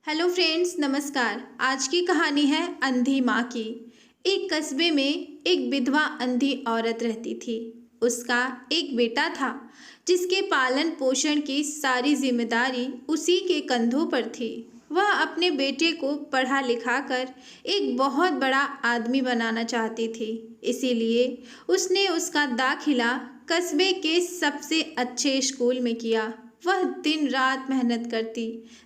Hello friends, नमस्कार। आज की कहानी है अंधी माँ की। एक कस्बे में एक विधवा अंधी औरत रहती थी। उसका एक बेटा था जिसके पालन पोषण की सारी जिम्मेदारी उसी के कंधों पर थी। वह अपने बेटे को पढ़ा लिखा कर एक बहुत बड़ा आदमी बनाना चाहती थी। इसीलिए उसने उसका दाखिला कस्बे के सबसे अच्छे स्कूल में किया। वह दिन रात मेहनत करती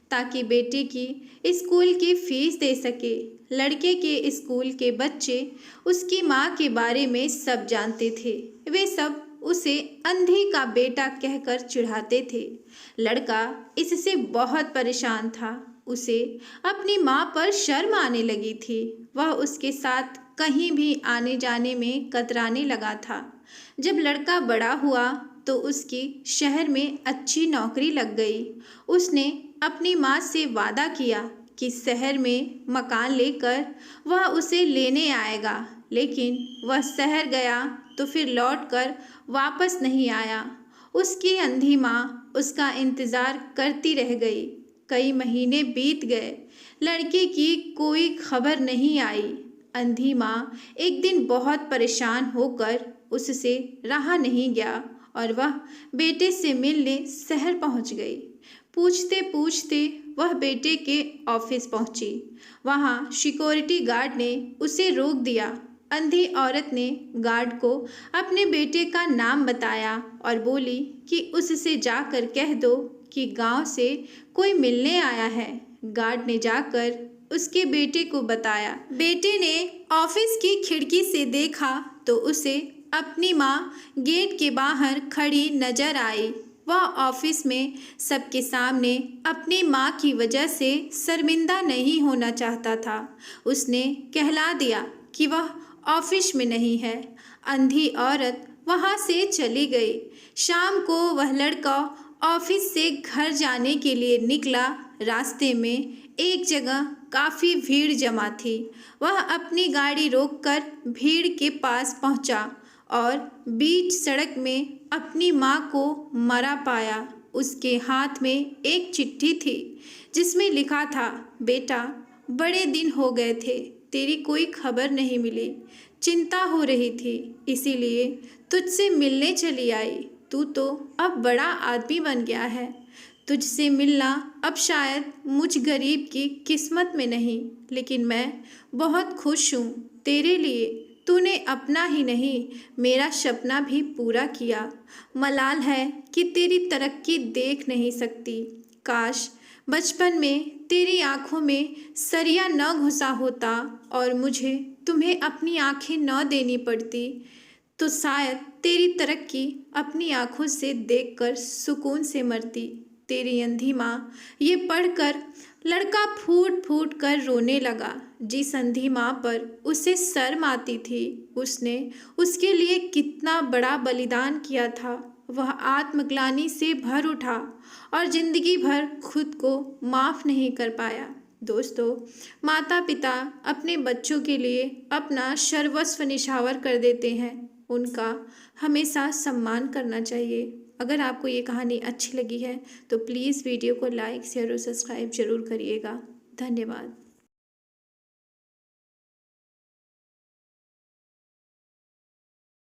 ताकि बेटे की स्कूल की फीस दे सके। लड़के के स्कूल के बच्चे उसकी माँ के बारे में सब जानते थे। वे सब उसे अंधी का बेटा कहकर चिढ़ाते थे। लड़का इससे बहुत परेशान था। उसे अपनी माँ पर शर्म आने लगी थी। वह उसके साथ कहीं भी आने जाने में कतराने लगा था। जब लड़का बड़ा हुआ तो उसकी शहर में अच्छी नौकरी लग गई। उसने अपनी माँ से वादा किया कि शहर में मकान लेकर वह उसे लेने आएगा, लेकिन वह शहर गया तो फिर लौटकर वापस नहीं आया। उसकी अंधी माँ उसका इंतज़ार करती रह गई। कई महीने बीत गए, लड़के की कोई खबर नहीं आई। अंधी माँ एक दिन बहुत परेशान होकर उससे रहा नहीं गया और वह बेटे से मिलने शहर पहुंच गई। पूछते पूछते वह बेटे के ऑफिस पहुंची। वहां सिक्योरिटी गार्ड ने उसे रोक दिया। अंधी औरत ने गार्ड को अपने बेटे का नाम बताया और बोली कि उससे जाकर कह दो कि गांव से कोई मिलने आया है। गार्ड ने जाकर उसके बेटे को बताया। बेटे ने ऑफिस की खिड़की से देखा तो उसे अपनी माँ गेट के बाहर खड़ी नजर आई। वह ऑफिस में सबके सामने अपनी माँ की वजह से शर्मिंदा नहीं होना चाहता था। उसने कहला दिया कि वह ऑफिस में नहीं है। अंधी औरत वहाँ से चली गई। शाम को वह लड़का ऑफिस से घर जाने के लिए निकला। रास्ते में एक जगह काफ़ी भीड़ जमा थी। वह अपनी गाड़ी रोककर भीड़ के पास पहुंचा और बीच सड़क में अपनी माँ को मरा पाया। उसके हाथ में एक चिट्ठी थी जिसमें लिखा था, बेटा, बड़े दिन हो गए थे, तेरी कोई खबर नहीं मिली। चिंता हो रही थी, इसीलिए तुझसे मिलने चली आई। तू तो अब बड़ा आदमी बन गया है। तुझसे मिलना अब शायद मुझ गरीब की किस्मत में नहीं, लेकिन मैं बहुत खुश हूँ तेरे लिए। तूने अपना ही नहीं, मेरा सपना भी पूरा किया। मलाल है कि तेरी तरक्की देख नहीं सकती। काश बचपन में तेरी आंखों में सरिया न घुसा होता और मुझे तुम्हें अपनी आंखें न देनी पड़ती, तो शायद तेरी तरक्की अपनी आंखों से देखकर सुकून से मरती। तेरी अंधी माँ। ये पढ़कर लड़का फूट फूट कर रोने लगा। जिस अंधी माँ पर उसे शर्म आती थी, उसने उसके लिए कितना बड़ा बलिदान किया था। वह आत्मग्लानि से भर उठा और जिंदगी भर खुद को माफ़ नहीं कर पाया। दोस्तों, माता पिता अपने बच्चों के लिए अपना सर्वस्व निछावर कर देते हैं। उनका हमेशा सम्मान करना चाहिए। अगर आपको ये कहानी अच्छी लगी है तो प्लीज़ वीडियो को लाइक, शेयर और सब्सक्राइब ज़रूर करिएगा। धन्यवाद।